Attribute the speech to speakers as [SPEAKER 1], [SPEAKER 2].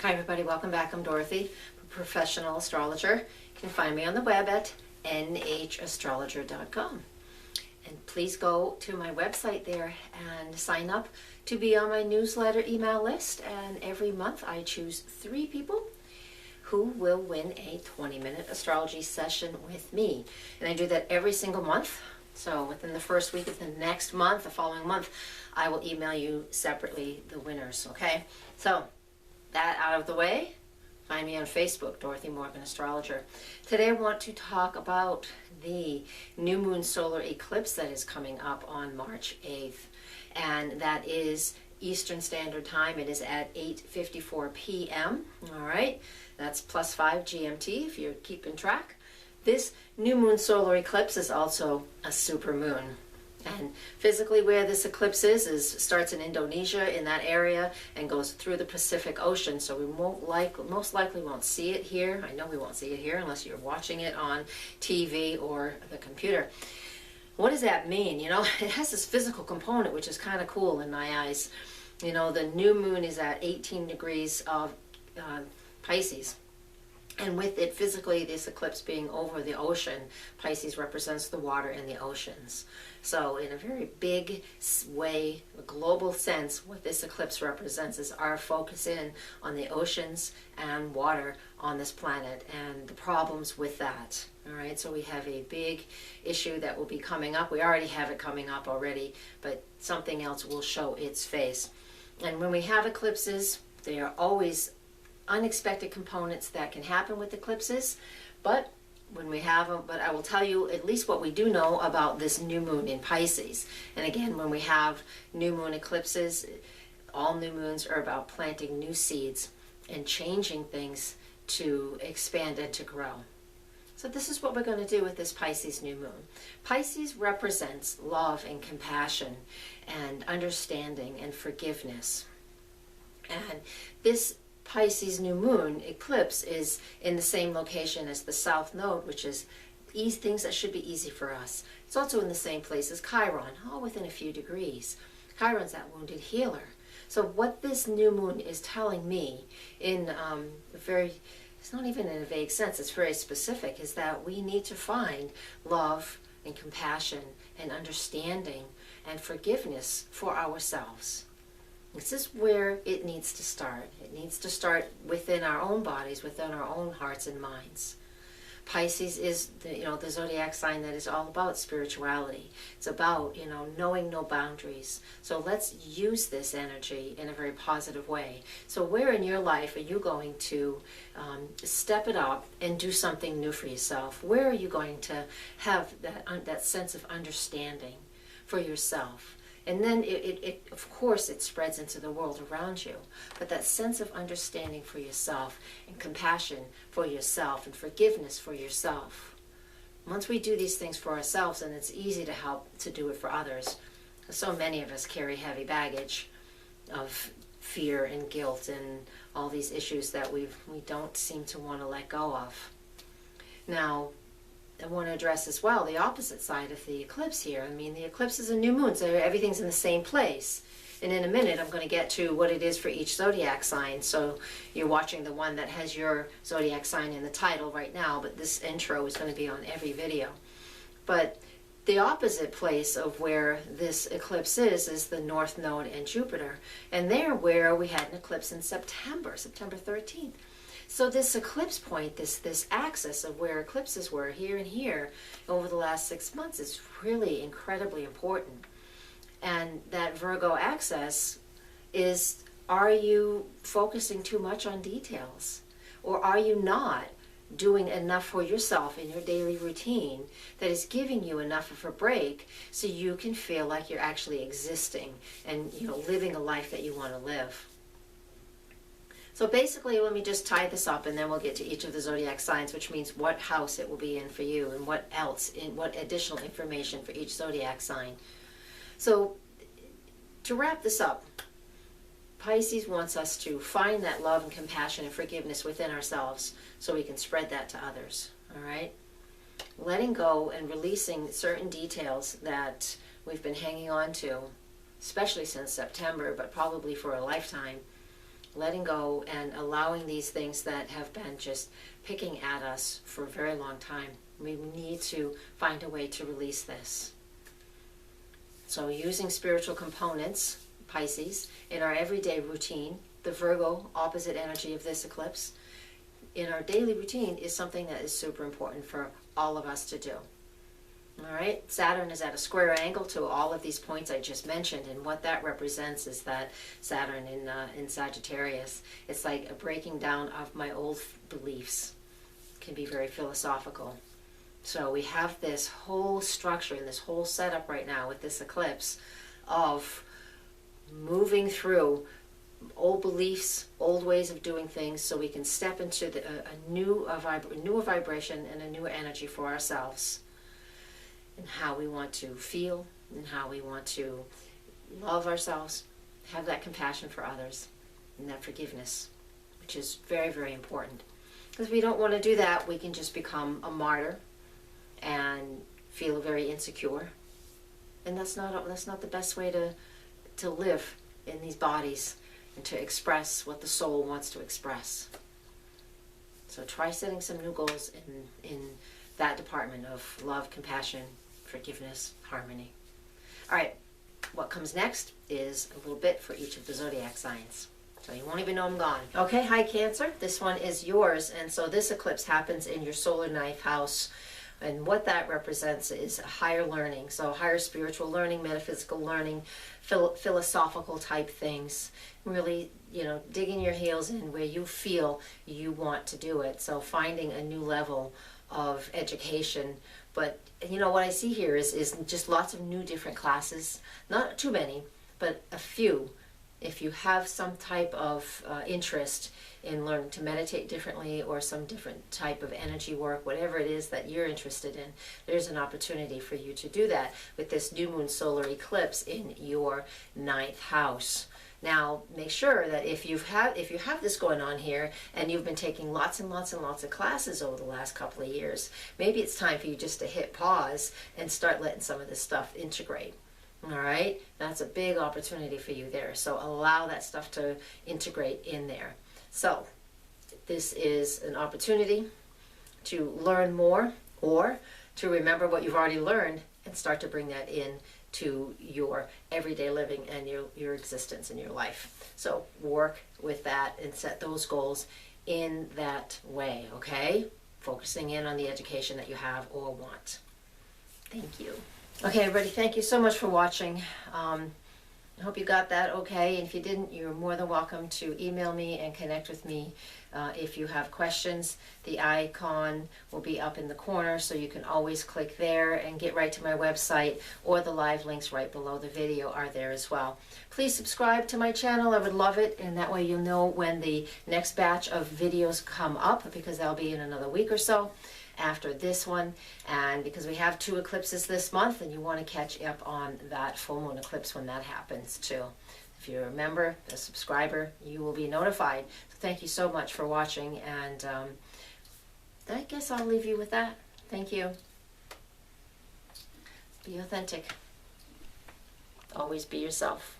[SPEAKER 1] Hi everybody, welcome back. I'm Dorothy, a professional astrologer. You can find me on the web at nhastrologer.com. And please go to my website there and sign up to be on my newsletter email list. And every month I choose 3 people who will win a 20-minute astrology session with me. And I do that every single month. So within the first week of the next month, the following month, I will email you separately the winners, okay? So that out of the way, find me on Facebook, Dorothy Morgan Astrologer. Today I want to talk about the new moon solar eclipse that is coming up on March 8th. And that is Eastern Standard Time. It is at 8:54 p.m. All right, that's +5 GMT if you're keeping track. This new moon solar eclipse is also a super moon. And physically where this eclipse is starts in Indonesia, in that area, and goes through the Pacific Ocean. So we most likely won't see it here. I know we won't see it here unless you're watching it on TV or the computer. What does that mean? You know, it has this physical component, which is kind of cool in my eyes. You know, the new moon is at 18 degrees of Pisces. And with it physically, this eclipse being over the ocean, Pisces represents the water in the oceans. So in a very big way, a global sense, what this eclipse represents is our focus in on the oceans and water on this planet and the problems with that. All right, so we have a big issue that will be coming up. We already have it coming up already, but something else will show its face. And when we have eclipses, they are always unexpected components that can happen with eclipses, but when we have them, but I will tell you at least what we do know about this new moon in Pisces. And again, when we have new moon eclipses, all new moons are about planting new seeds and changing things to expand and to grow. So this is what we're going to do with this Pisces new moon. Pisces represents love and compassion and understanding and forgiveness. And this Pisces new moon eclipse is in the same location as the south node, which is things that should be easy for us. It's also in the same place as Chiron, all within a few degrees. Chiron's that wounded healer. So what this new moon is telling me in it's not even in a vague sense, it's very specific, is that we need to find love and compassion and understanding and forgiveness for ourselves. This is where it needs to start. It needs to start within our own bodies, within our own hearts and minds. Pisces is the zodiac sign that is all about spirituality. It's about, knowing no boundaries. So let's use this energy in a very positive way. So where in your life are you going to step it up and do something new for yourself? Where are you going to have that sense of understanding for yourself? And then of course, it spreads into the world around you. But that sense of understanding for yourself and compassion for yourself and forgiveness for yourself. Once we do these things for ourselves, then it's easy to help to do it for others. So many of us carry heavy baggage of fear and guilt and all these issues that we don't seem to want to let go of. Now, I want to address as well the opposite side of the eclipse here. I mean, the eclipse is a new moon, so everything's in the same place. And in a minute, I'm going to get to what it is for each zodiac sign. So you're watching the one that has your zodiac sign in the title right now, but this intro is going to be on every video. But the opposite place of where this eclipse is the North Node and Jupiter. And there where we had an eclipse in September 13th. So this eclipse point, this axis of where eclipses were here and here over the last 6 months is really incredibly important. And that Virgo axis is, are you focusing too much on details? Or are you not doing enough for yourself in your daily routine that is giving you enough of a break so you can feel like you're actually existing and living a life that you want to live? So basically, let me just tie this up and then we'll get to each of the zodiac signs, which means what house it will be in for you and what additional information for each zodiac sign. So to wrap this up, Pisces wants us to find that love and compassion and forgiveness within ourselves so we can spread that to others, all right? Letting go and releasing certain details that we've been hanging on to, especially since September, but probably for a lifetime, letting go and allowing these things that have been just picking at us for a very long time. We need to find a way to release this. So using spiritual components, Pisces, in our everyday routine, the Virgo opposite energy of this eclipse, in our daily routine is something that is super important for all of us to do. All right, Saturn is at a square angle to all of these points I just mentioned, and what that represents is that Saturn in Sagittarius, it's like a breaking down of my old beliefs. It can be very philosophical. So we have this whole structure and this whole setup right now with this eclipse of moving through old beliefs, old ways of doing things, so we can step into a newer vibration and a newer energy for ourselves, and how we want to feel, and how we want to love ourselves, have that compassion for others, and that forgiveness, which is very, very important. Because if we don't want to do that, we can just become a martyr and feel very insecure. And that's not the best way to live in these bodies and to express what the soul wants to express. So try setting some new goals in that department of love, compassion, forgiveness, harmony. All right, what comes next is a little bit for each of the zodiac signs. So you won't even know I'm gone. Okay, hi Cancer, this one is yours. And so this eclipse happens in your solar ninth house. And what that represents is higher learning. So higher spiritual learning, metaphysical learning, philosophical type things. Really, digging your heels in where you feel you want to do it. So finding a new level of education. But what I see here is just lots of new different classes. Not too many, but a few. If you have some type of interest in learning to meditate differently or some different type of energy work, whatever it is that you're interested in, there's an opportunity for you to do that with this new moon solar eclipse in your ninth house. Now, make sure that if you have this going on here and you've been taking lots and lots and lots of classes over the last couple of years, maybe it's time for you just to hit pause and start letting some of this stuff integrate. All right, that's a big opportunity for you there. So allow that stuff to integrate in there. So this is an opportunity to learn more or to remember what you've already learned and start to bring that in to your everyday living and your existence in your life. So work with that and set those goals in that way, okay? Focusing in on the education that you have or want. Thank you. Okay, everybody, thank you so much for watching. I hope you got that okay. And if you didn't, you're more than welcome to email me and connect with me if you have questions. The icon will be up in the corner, so you can always click there and get right to my website, or the live links right below the video are there as well. Please subscribe to my channel. I would love it, and that way you'll know when the next batch of videos come up, because they'll be in another week or so after this one. And because we have 2 eclipses this month, and you want to catch up on that full moon eclipse when that happens too. If you're a member, a subscriber, you will be notified. So thank you so much for watching, and I guess I'll leave you with that. Thank you. Be authentic. Always be yourself.